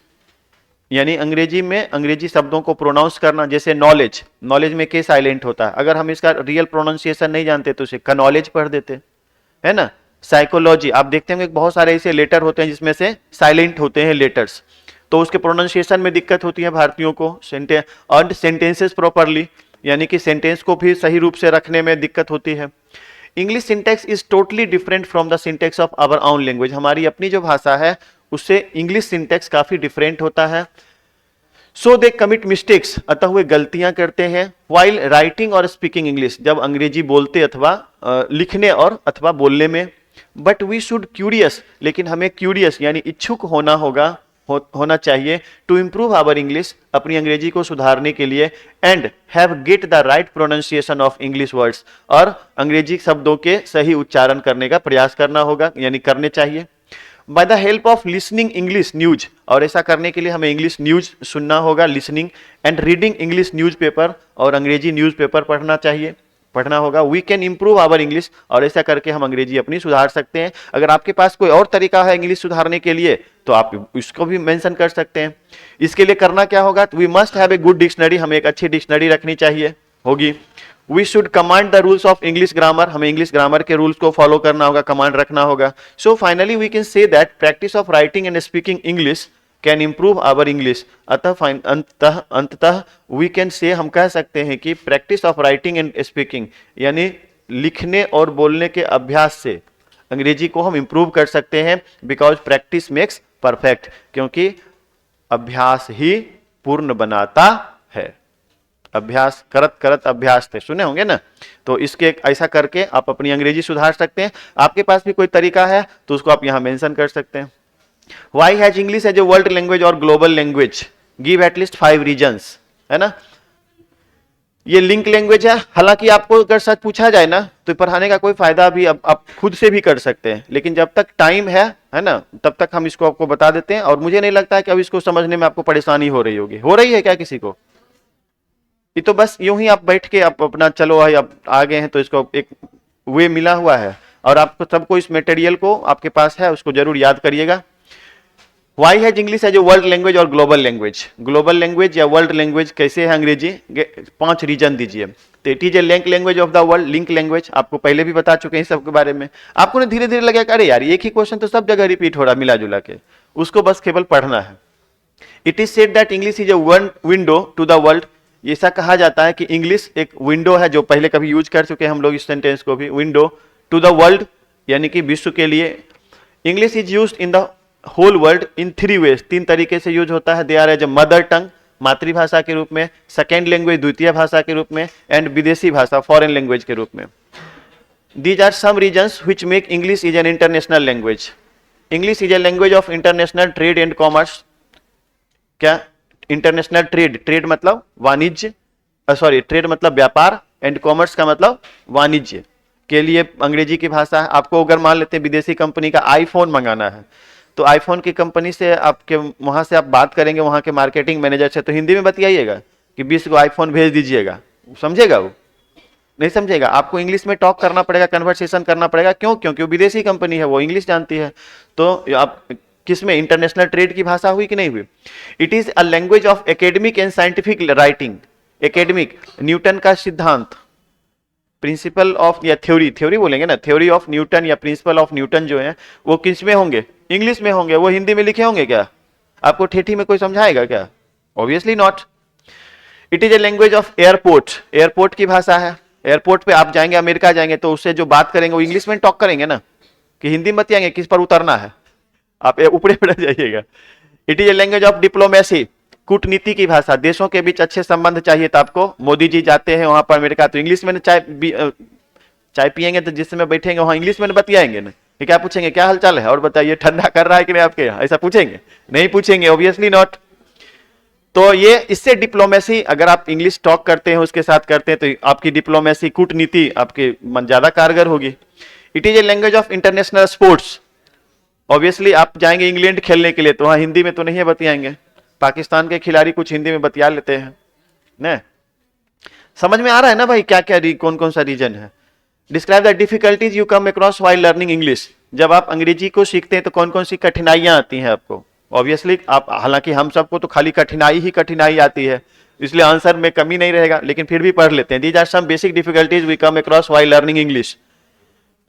यानी अंग्रेजी में अंग्रेजी शब्दों को प्रोनाउंस करना, जैसे नॉलेज, नॉलेज में के साइलेंट होता है, अगर हम इसका रियल प्रोनाउंसिएशन नहीं जानते तो उसे कनॉलेज पढ़ देते, है ना। साइकोलॉजी, आप देखते होंगे बहुत सारे ऐसे लेटर होते हैं जिसमें से साइलेंट होते हैं लेटर्स, तो उसके प्रोनाउंसिएशन में दिक्कत होती है भारतीयों को। सेंटेंसेस प्रॉपरली, यानी कि सेंटेंस को भी सही रूप से रखने में दिक्कत होती है। English syntax is totally different from the syntax of our own language, हमारी अपनी जो भाषा है उससे इंग्लिश सिंटेक्स काफी डिफरेंट होता है। सो दे कमिट मिस्टेक्स, अतः वे गलतियां करते हैं, वाइल राइटिंग और स्पीकिंग इंग्लिश, जब अंग्रेजी बोलते अथवा लिखने और अथवा बोलने में। बट वी शुड क्यूरियस, लेकिन हमें क्यूरियस यानी इच्छुक होना चाहिए, टू इम्प्रूव आवर इंग्लिश, अपनी अंग्रेजी को सुधारने के लिए, and have get the right pronunciation of English words, और अंग्रेजी शब्दों के सही उच्चारण करने का प्रयास करना होगा, यानी करने चाहिए। By the help of listening English news, और ऐसा करने के लिए हमें इंग्लिश न्यूज सुनना होगा, listening, and reading English newspaper, और अंग्रेजी न्यूज़पेपर पढ़ना होगा। We can improve our English, और ऐसा करके हम अंग्रेजी अपनी सुधार सकते हैं। अगर आपके पास कोई और तरीका है इंग्लिश सुधारने के लिए तो आप इसको भी मेंशन कर सकते हैं। इसके लिए करना क्या होगा, we must have a good dictionary, हमें एक अच्छी डिक्शनरी रखनी चाहिए होगी। We should command the rules of English grammar, हमें इंग्लिश ग्रामर के रूल्स को फॉलो करना होगा, कमांड रखना होगा। So finally we can say that practice of writing and speaking English can improve our English, अंततः वी कैन से, हम कह सकते हैं कि practice of writing and speaking, यानी लिखने और बोलने के अभ्यास से अंग्रेजी को हम इंप्रूव कर सकते हैं। बिकॉज प्रैक्टिस मेक्स परफेक्ट, क्योंकि अभ्यास ही पूर्ण बनाता है। अभ्यास करत करत अभ्यास थे, सुने होंगे ना। तो इसके ऐसा करके आप अपनी अंग्रेजी सुधार सकते हैं। आपके पास भी कोई तरीका है तो उसको आप यहां मेंशन कर सकते हैं। Why has English as a world language or global language? Give at least 5 reasons, है ना। ये लिंक लैंग्वेज है, हालांकि आपको अगर सच पूछा जाए ना तो पढ़ाने का कोई फायदा भी अब आप खुद से भी कर सकते हैं, लेकिन जब तक टाइम है ना, तब तक हम इसको आपको बता देते हैं। और मुझे नहीं लगता है कि अब इसको समझने में आपको परेशानी हो रही होगी। हो रही है क्या किसी को? ये तो बस यूं ही आप बैठ के आप अपना चलो भाई अब आ गए हैं तो इसको एक वे मिला हुआ है, और आपको सबको इस मटेरियल को आपके पास है उसको जरूर याद करिएगा। Why has English as a world language और ग्लोबल लैंग्वेज? ग्लोबल लैंग्वेज या वर्ल्ड लैंग्वेज कैसे है अंग्रेजी? 5 रीजन दीजिए। तो it is A link language of the world, link language आपको पहले भी बता चुके हैं सब के बारे में। आपको ना धीरे धीरे लगेगा अरे यार एक ही क्वेश्चन तो सब जगह रिपीट हो रहा मिला जुला के, उसको बस केवल पढ़ना है। It is said that English is a one window to the world. ऐसा कहा जाता है कि इंग्लिश एक विंडो है, जो पहले कभी यूज कर चुके हैं हम लोग इस सेंटेंस को भी, विंडो टू द वर्ल्ड यानी कि विश्व के लिए। English is used in the whole world in 3 ways, 3 तरीके से यूज होता है। They are as a mother tongue, मातृभाषा के रूप में, सेकेंड लैंग्वेज द्वितीय भाषा के रूप में, एंड विदेशी भाषा फॉरेन लैंग्वेज के रूप में। These are some reasons which make English is an international language. English is a language of international trade and commerce. क्या? इंटरनेशनल ट्रेड, ट्रेड मतलब वाणिज्य, सॉरी ट्रेड मतलब व्यापार, एंड कॉमर्स का मतलब वाणिज्य के लिए अंग्रेजी की भाषा है। आपको अगर मान लेते हैं विदेशी कंपनी का आईफोन मंगाना है, तो आईफोन की कंपनी से आपके वहां से आप बात करेंगे वहां के मार्केटिंग मैनेजर से, तो हिंदी में बतियाइएगा कि 20 को आईफोन भेज दीजिएगा, समझेगा वो? नहीं समझेगा। आपको इंग्लिश में टॉक करना पड़ेगा, कन्वर्सेशन करना पड़ेगा। क्यों? क्योंकि वो विदेशी कंपनी है, वो इंग्लिश जानती है। तो आप किसमें? इंटरनेशनल ट्रेड की भाषा हुई कि नहीं हुई? It is a language of academic and scientific writing. Academic, Newton का सिद्धांत, प्रिंसिपल ऑफ या थ्योरी, थ्योरी बोलेंगे ना, थ्योरी ऑफ न्यूटन या प्रिंसिपल ऑफ न्यूटन जो है वो किस में होंगे? इंग्लिश में होंगे। वो हिंदी में लिखे होंगे क्या? आपको ठेठी में कोई समझाएगा क्या? Obviously not. It is a language of airport, airport की भाषा है। एयरपोर्ट पे आप जाएंगे, अमेरिका जाएंगे, तो उससे जो बात करेंगे वो इंग्लिश में टॉक करेंगे ना, कि हिंदी में बतियाएंगे किस पर उतरना है, आप ऊपरे पड़ जाइएगा। It is a language of diplomacy, कूटनीति की भाषा। देशों के बीच अच्छे संबंध चाहिए तो आपको, मोदी जी जाते हैं वहां पर अमेरिका, तो इंग्लिश में चाय पियेंगे तो जिस समय बैठेंगे वहां इंग्लिश में बतियाएंगे ना। क्या पूछेंगे? क्या हालचाल है और बताइए ठंडा कर रहा है कि नहीं आपके यहाँ, ऐसा पूछेंगे? नहीं पूछेंगे, ऑब्वियसली नॉट। तो ये इससे डिप्लोमेसी, अगर आप इंग्लिश टॉक करते हैं उसके साथ करते हैं तो आपकी डिप्लोमेसी, कूटनीति आपके मन ज्यादा कारगर होगी। It is a language of international sports. Obviously आप जाएंगे इंग्लैंड खेलने के लिए तो वहां हिंदी में तो नहीं बतियाएंगे, पाकिस्तान के खिलाड़ी कुछ हिंदी में बतिया लेते हैं ना। समझ में आ रहा है ना भाई क्या क्या कौन कौन सा रीजन है? Describe the difficulties you come across while learning English. जब आप अंग्रेजी को सीखते हैं तो कौन कौन सी कठिनाइयां आती हैं आपको? ऑब्वियसली आप, हालांकि हम सबको तो खाली कठिनाई ही कठिनाई आती है, इसलिए आंसर में कमी नहीं रहेगा, लेकिन फिर भी पढ़ लेते हैं। These are some basic difficulties we come across while learning English.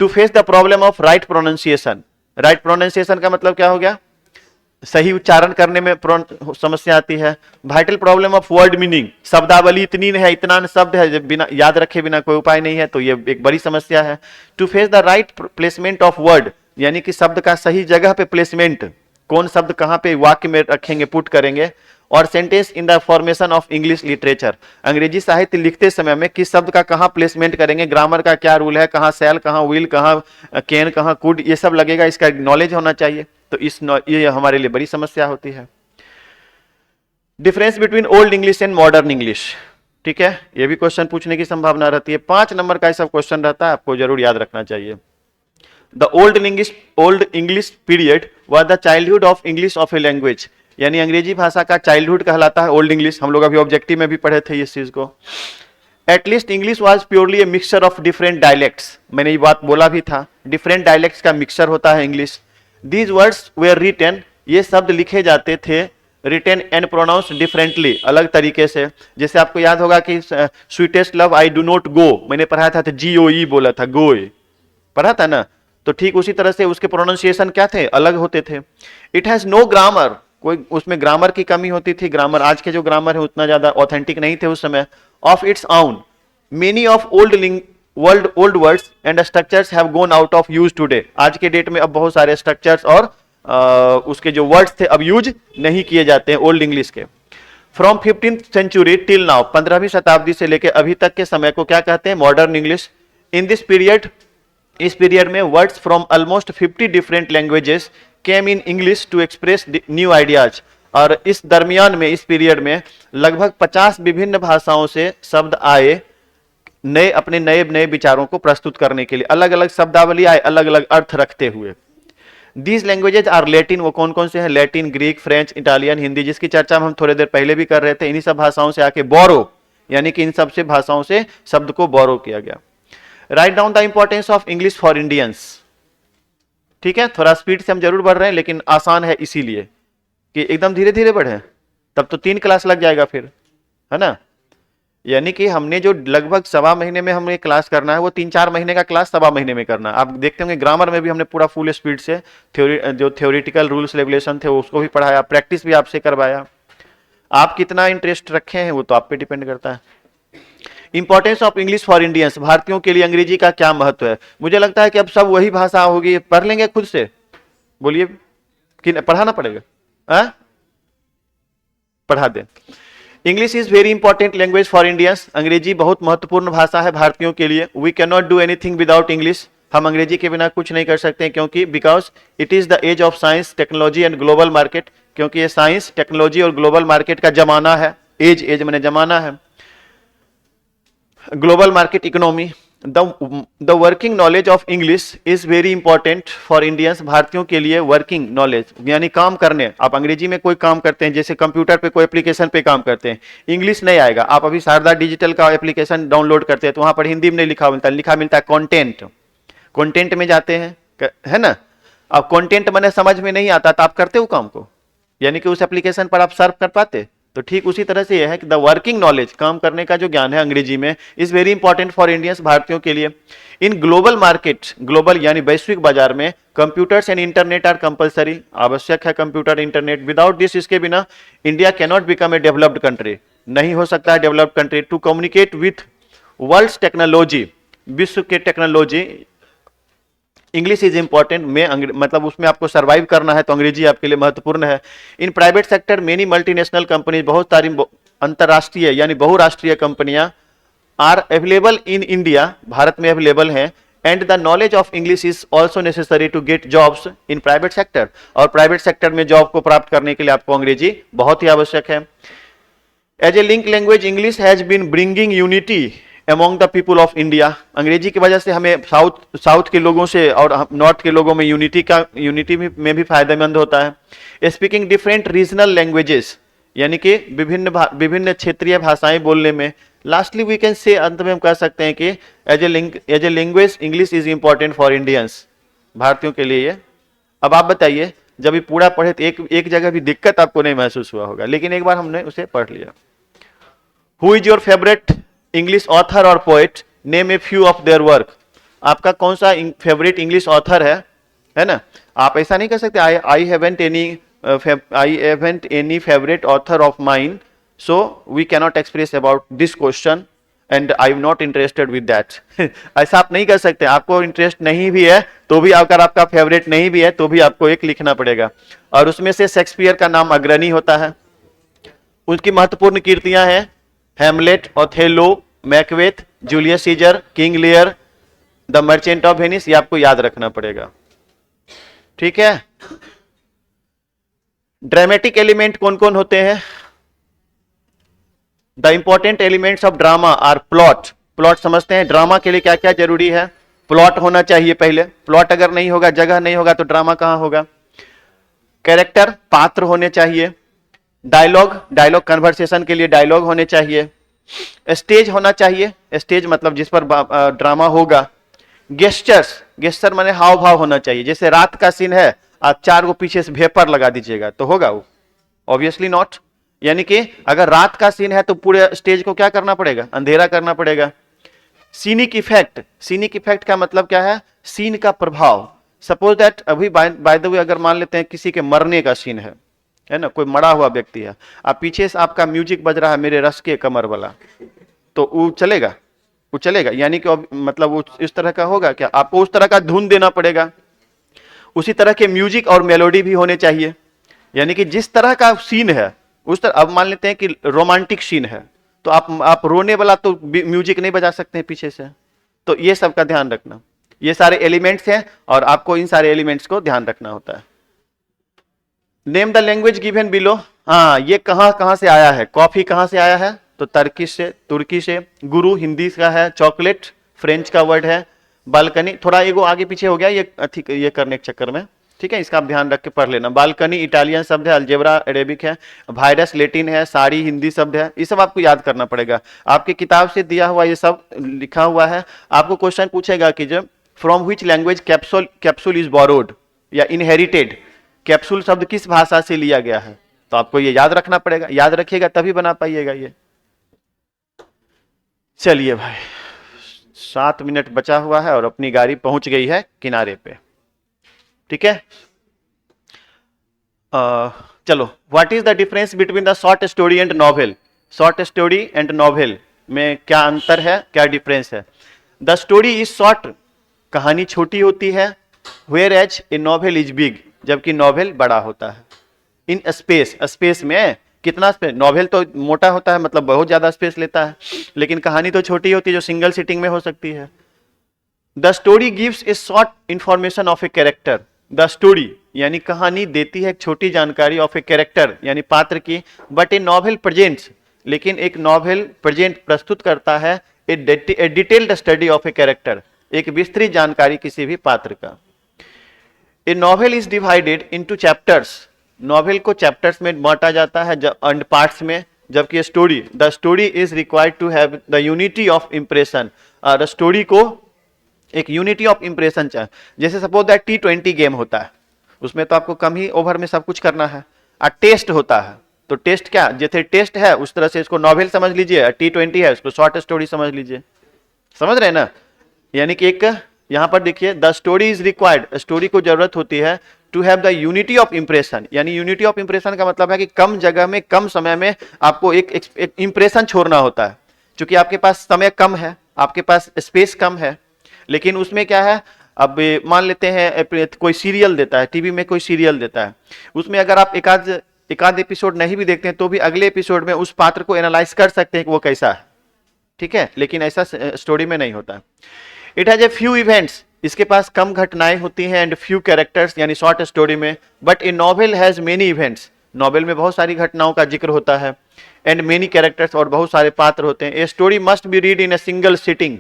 To face the problem of right pronunciation. Right pronunciation का मतलब क्या हो गया? सही उच्चारण करने में समस्या आती है। Vital problem of word meaning, शब्दावली इतनी है, इतना शब्द है, बिना याद रखे बिना कोई उपाय नहीं है, तो ये एक बड़ी समस्या है। To face the right placement of word, यानी कि शब्द का सही जगह पे प्लेसमेंट, कौन शब्द कहां पे वाक्य में रखेंगे, पुट करेंगे। और sentence in the formation of English literature, अंग्रेजी साहित्य लिखते समय में किस शब्द का कहां प्लेसमेंट करेंगे, ग्रामर का क्या रूल है, कहां शैल, कहां विल, कहां कैन, कहां कुड, ये सब लगेगा, इसका नॉलेज होना चाहिए। तो ये हमारे लिए बड़ी समस्या होती है। Difference between old English and modern English, ठीक है, ये भी क्वेश्चन पूछने की संभावना रहती है। 5 नंबर का ऐसा क्वेश्चन रहता है, आपको जरूर याद रखना चाहिए। The old English period was the childhood of English of a language, यानी अंग्रेजी भाषा का चाइल्डहुड कहलाता है ओल्ड इंग्लिश। हम लोग अभी ऑब्जेक्टिव में भी पढ़े थे इस चीज को। At least English was purely A mixture of different dialects, मैंने ये बात बोला भी था, डिफरेंट डायलेक्ट्स का मिक्सचर होता है English. These words were written, ये शब्द लिखे जाते थे, रिटन एंड प्रोनाउंस डिफरेंटली, अलग तरीके से। जैसे आपको याद होगा कि sweetest love I do not go, मैंने पढ़ाया था तो GOE बोला था, गोए पढ़ा था ना, तो ठीक उसी तरह से उसके प्रोनाउंसिएशन क्या थे, अलग होते थे। इट हैज नो ग्रामर, कोई उसमें ग्रामर की कमी होती थी, ग्रामर आज के जो ग्रामर है उतना ज्यादा ऑथेंटिक नहीं थे उस समय। Of its own many of old words and structures have gone out of use today, आज के डेट में अब बहुत सारे स्ट्रक्चर्स और उसके जो वर्ड्स थे अब यूज नहीं किए जाते हैं ओल्ड इंग्लिश के। From 15th century till now, 15वीं शताब्दी से लेकर अभी तक के समय को क्या कहते हैं? Modern English. In this period, इस पीरियड में words from almost 50 different languages came in English to express new ideas. और इस दरमियान में, इस पीरियड में लगभग 50 विभिन्न भाषाओं से शब्द आए नए, अपने नए नए विचारों को प्रस्तुत करने के लिए। अलग अलग शब्दावली आए, अलग अलग अर्थ रखते हुए। दीज लैंग्वेजेज आर लैटिन, वो कौन कौन से हैं? Latin, Greek, French, Italian, Hindi, जिसकी चर्चा हम थोड़ी देर पहले भी कर रहे थे। इन्हीं सब भाषाओं से आके बोरो, यानी कि इन सबसे भाषाओं से शब्द को बोरो किया गया। Write down the importance of English for Indians. ठीक है, थोड़ा स्पीड से हम जरूर बढ़ रहे हैं, लेकिन आसान है इसीलिए कि एकदम धीरे धीरे बढ़े, तब तो 3 क्लास लग जाएगा फिर, है ना। यानी कि हमने जो लगभग 1.25 महीने में हमें क्लास करना है, वो 3-4 महीने का क्लास 1.25 महीने में करना है। आप देखते होंगे ग्रामर में भी हमने पूरा फुल स्पीड से जो थ्योरेटिकल रूल्स रेगुलेशन थे उसको भी पढ़ाया, प्रैक्टिस भी आपसे करवाया। आप कितना इंटरेस्ट रखे हैं वो तो आप पे डिपेंड करता है। Importance of English for Indians, भारतीयों के लिए अंग्रेजी का क्या महत्व है? मुझे लगता है कि अब सब वही भाषा होगी, पढ़ लेंगे खुद से, बोलिए कि पढ़ाना पड़ेगा? पढ़ा दें। English is very important language for Indians, अंग्रेजी बहुत महत्वपूर्ण भाषा है भारतीयों के लिए। We can not do anything without English, हम अंग्रेजी के बिना कुछ नहीं कर सकते, क्योंकि because it is the age of science, technology and global market, क्योंकि ये साइंस, टेक्नोलॉजी और ग्लोबल मार्केट का जमाना है। एज मैंने जमाना है, global market economy. The working knowledge of English is very important for Indians, भारतीयों के लिए वर्किंग नॉलेज यानी काम करने, आप अंग्रेजी में कोई काम करते हैं, जैसे कंप्यूटर पे कोई एप्लीकेशन पे काम करते हैं, इंग्लिश नहीं आएगा। आप अभी शारदा डिजिटल का एप्लीकेशन डाउनलोड करते हैं तो वहां पर हिंदी में नहीं लिखा मिलता है कंटेंट। कंटेंट में जाते हैं, है ना। अब कंटेंट मैंने समझ में नहीं आता तो आप करते हो काम को, यानी कि उस एप्लीकेशन पर आप सर्व कर पाते। तो ठीक उसी तरह से यह है कि द वर्किंग नॉलेज, काम करने का जो ज्ञान है अंग्रेजी में, is very important for Indians, भारतीयों के लिए। इन ग्लोबल मार्केट, ग्लोबल यानी वैश्विक बाजार में computers and internet are compulsory, आवश्यक है कंप्यूटर इंटरनेट। विदाउट दिस, इसके बिना India can not become a developed country, नहीं हो सकता है developed country. To communicate with world's technology, विश्व के टेक्नोलॉजी, इंग्लिश इज इंपॉर्टेंट। में मतलब उसमें आपको सर्वाइव करना है तो अंग्रेजी आपके लिए महत्वपूर्ण है। In private sector many multinational companies, बहुत सारी अंतरराष्ट्रीय यानी बहुराष्ट्रीय कंपनियां आर अवेलेबल इन इंडिया, भारत में अवेलेबल हैं। And the knowledge of English is also necessary to get jobs in private sector, और प्राइवेट सेक्टर में जॉब को प्राप्त करने के लिए आपको अंग्रेजी बहुत ही आवश्यक है। As a link language English has been bringing unity among the people of India, अंग्रेजी की वजह से हमें साउथ के लोगों से और नॉर्थ के लोगों में यूनिटी में भी फायदेमंद होता है। स्पीकिंग डिफरेंट रीजनल लैंग्वेजेस, यानी कि विभिन्न क्षेत्रीय भाषाएं बोलने में। लास्टली वी कैन से, अंत में हम कह सकते हैं कि as a language English is important for Indians, भारतीयों के लिए। अब आप बताइए, जब ये पूरा पढ़े तो एक जगह भी दिक्कत आपको नहीं महसूस हुआ होगा, लेकिन एक बार हमने उसे पढ़ लिया। Who is your favourite English author और poet, name a few of their work, आपका कौन सा फेवरेट इंग्लिश ऑथर है ना। आप ऐसा नहीं कर सकते I haven't any favourite author of mine, so we cannot express about this question and I am not interested with that. ऐसा आप नहीं कर सकते, आपको इंटरेस्ट नहीं भी है तो भी, अगर आपका फेवरेट नहीं भी है तो भी आपको एक लिखना पड़ेगा, और उसमें से शेक्सपियर का नाम अग्रणी होता है। उनकी महत्वपूर्ण कीर्तियां हैं Hamlet, Othello, Macbeth, Julius Caesar, King Lear, the merchant of Venice, ये आपको याद रखना पड़ेगा, ठीक है। ड्रामेटिक एलिमेंट कौन कौन होते हैं? The important elements of drama are plot, plot समझते हैं, ड्रामा के लिए क्या क्या जरूरी है? प्लॉट होना चाहिए पहले, प्लॉट अगर नहीं होगा, जगह नहीं होगा तो ड्रामा कहां होगा? कैरेक्टर, पात्र होने चाहिए। डायलॉग कन्वर्सेशन के लिए डायलॉग होने चाहिए। स्टेज होना चाहिए, स्टेज मतलब जिस पर ड्रामा होगा। गेस्चर माने हाव भाव होना चाहिए, जैसे रात का सीन है, आप 4 को पीछे से वेपर लगा दीजिएगा तो होगा वो? Obviously not. यानी कि अगर रात का सीन है तो पूरे स्टेज को क्या करना पड़ेगा? अंधेरा करना पड़ेगा। सीनिक इफेक्ट का मतलब क्या है? सीन का प्रभाव। सपोज दैट अभी बाय द वे अगर मान लेते हैं किसी के मरने का सीन है ना, कोई मरा हुआ व्यक्ति है, आप पीछे से आपका म्यूजिक बज रहा है मेरे रस के कमर वाला, तो वो चलेगा, यानी कि मतलब वो इस तरह का होगा क्या? आपको उस तरह का धुन देना पड़ेगा। उसी तरह के म्यूजिक और मेलोडी भी होने चाहिए, यानी कि जिस तरह का सीन है उस तरह अब मान लेते हैं कि रोमांटिक सीन है, तो आप रोने वाला तो म्यूजिक नहीं बजा सकते हैं पीछे से। तो ये सब का ध्यान रखना, ये सारे एलिमेंट्स हैं और आपको इन सारे एलिमेंट्स को ध्यान रखना होता है। Name the language given below. हाँ, ये कहां से आया है? कॉफी कहां से आया है? तो टर्की से, तुर्की से। गुरु हिंदी का है। चॉकलेट फ्रेंच का वर्ड है। बालकनी थोड़ा एगो आगे पीछे हो गया ये करने के चक्कर में, ठीक है, इसका आप ध्यान रख के पढ़ लेना। बालकनी इटालियन शब्द है, अलजेब्रा अरेबिक है, वायरस लैटिन है, साड़ी हिंदी शब्द है। ये सब आपको याद करना पड़ेगा, आपकी किताब से दिया हुआ ये सब लिखा हुआ है। आपको क्वेश्चन पूछेगा कि जब from which language capsule is borrowed या इनहेरिटेड, कैप्सूल शब्द किस भाषा से लिया गया है, तो आपको ये याद रखना पड़ेगा। याद रखिएगा तभी बना पाइएगा ये। चलिए भाई, 7 मिनट बचा हुआ है और अपनी गाड़ी पहुंच गई है किनारे पे, ठीक है। चलो, what is the difference between the short story and novel? Short story and novel में क्या अंतर है, क्या डिफरेंस है? द स्टोरी इज शॉर्ट, कहानी छोटी होती है। Where as a novel is big, जबकि नॉवेल बड़ा होता है। इन स्पेस, स्पेस में कितना स्पेस? नॉवेल तो मोटा होता है, मतलब बहुत ज्यादा स्पेस लेता है, लेकिन कहानी तो छोटी होती है जो सिंगल सीटिंग में हो सकती है। The story gives A short information of a character. The story यानी कहानी देती है एक छोटी जानकारी ऑफ ए कैरेक्टर यानी पात्र की। बट ए नॉवेल प्रेजेंट्स, लेकिन एक नॉवेल प्रेजेंट प्रस्तुत करता है a detailed study of a character, एक विस्तृत जानकारी किसी भी पात्र का। A novel is divided into chapters, नॉवेल को चैप्टर्स में बांटा जाता है एंड पार्ट्स में, जबकि the story is required to have the unity of impression. और स्टोरी को एक यूनिटी ऑफ इंप्रेशन चाहिए। जैसे सपोज दैट T20 गेम होता है, उसमें तो आपको कम ही ओवर में सब कुछ करना है। और टेस्ट होता है, तो टेस्ट क्या, जैसे टेस्ट है उस तरह से इसको नॉवेल समझ लीजिए, T20 है उसको शॉर्ट स्टोरी समझ लीजिए। समझ रहे हैं ना? यानी कि एक यहां पर देखिए, the story is required, story को जरूरत होती है to have the unity of impression, यानी यूनिटी ऑफ इंप्रेशन का मतलब है कि कम जगह में कम समय में आपको एक इंप्रेशन छोड़ना होता है। क्योंकि आपके पास समय कम है, आपके पास स्पेस कम है, लेकिन उसमें क्या है, अब मान लेते हैं कोई सीरियल देता है, टीवी में कोई सीरियल देता है, उसमें अगर आप एकाध एपिसोड नहीं भी देखते हैं तो भी अगले एपिसोड में उस पात्र को एनालाइज कर सकते हैं कि वो कैसा है, ठीक है, लेकिन ऐसा स्टोरी में नहीं होता। It has a few events, इसके पास कम घटनाएं होती हैं, एंड फ्यू कैरेक्टर्स यानी शॉर्ट स्टोरी में। But A novel has many events, novel में बहुत सारी घटनाओं का जिक्र होता है, एंड मेनी कैरेक्टर्स और बहुत सारे पात्र होते हैं। A story must be read in a single sitting,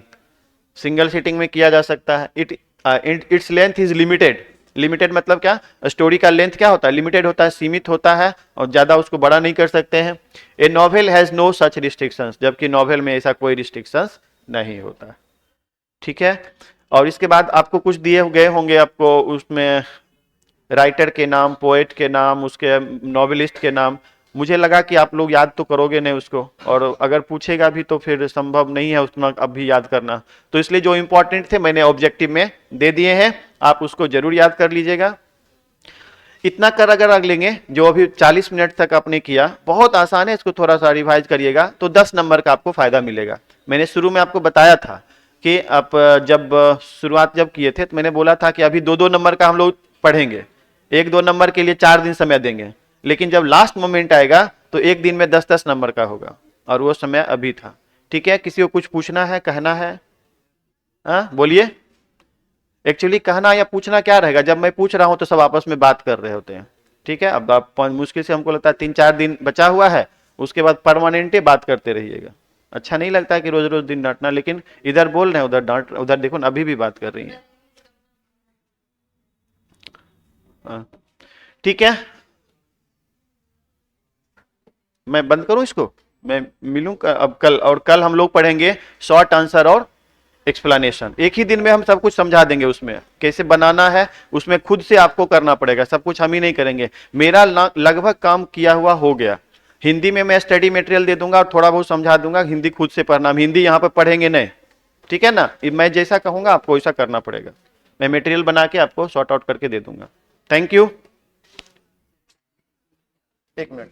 single sitting में किया जा सकता है। Its length is limited, limited मतलब क्या, स्टोरी का लेंथ क्या होता है, लिमिटेड होता है, सीमित होता है, और ज्यादा उसको बड़ा नहीं कर सकते हैं। A novel has no such restrictions, जबकि नॉवेल में ऐसा कोई रिस्ट्रिक्शंस नहीं होता, ठीक है। और इसके बाद आपको कुछ दिए गए होंगे आपको उसमें राइटर के नाम, पोएट के नाम, उसके नॉवेलिस्ट के नाम। मुझे लगा कि आप लोग याद तो करोगे नहीं उसको, और अगर पूछेगा भी तो फिर संभव नहीं है उतना अब भी याद करना, तो इसलिए जो इंपॉर्टेंट थे मैंने ऑब्जेक्टिव में दे दिए हैं, आप उसको जरूर याद कर लीजिएगा। इतना कर अगर लेंगे जो अभी 40 मिनट तक आपने किया, बहुत आसान है, इसको थोड़ा सा रिवाइज करिएगा तो 10 नंबर का आपको फायदा मिलेगा। मैंने शुरू में आपको बताया था कि आप जब शुरुआत जब किए थे तो मैंने बोला था कि अभी 2-2 नंबर का हम लोग पढ़ेंगे, 1-2 नंबर के लिए 4 दिन समय देंगे, लेकिन जब लास्ट मोमेंट आएगा तो एक दिन में 10-10 नंबर का होगा, और वो समय अभी था, ठीक है। किसी को कुछ पूछना है, कहना है? हाँ बोलिए। एक्चुअली कहना या पूछना क्या रहेगा, जब मैं पूछ रहा हूं तो सब आपस में बात कर रहे होते हैं, ठीक है। अब आप मुश्किल से हमको लगता है 3-4 दिन बचा हुआ है, उसके बाद परमानेंट बात करते रहिएगा। अच्छा नहीं लगता है कि रोज रोज दिन डांटना, लेकिन इधर बोल रहे हैं उधर डांट, उधर देखो ना अभी भी बात कर रही है, ठीक है। मैं बंद करूं इसको, मैं मिलूं अब कल, और कल हम लोग पढ़ेंगे शॉर्ट आंसर और एक्सप्लेनेशन। एक ही दिन में हम सब कुछ समझा देंगे, उसमें कैसे बनाना है उसमें खुद से आपको करना पड़ेगा, सब कुछ हम ही नहीं करेंगे। मेरा लगभग काम किया हुआ हो गया। हिंदी में मैं स्टडी मटेरियल दे दूंगा और थोड़ा बहुत समझा दूंगा, हिंदी खुद से पढ़ना, हम हिंदी यहाँ पर पढ़ेंगे नहीं, ठीक है ना। मैं जैसा कहूंगा आपको वैसा करना पड़ेगा, मैं मटेरियल बना के आपको सॉर्ट आउट करके दे दूंगा। Thank you. 1 मिनट।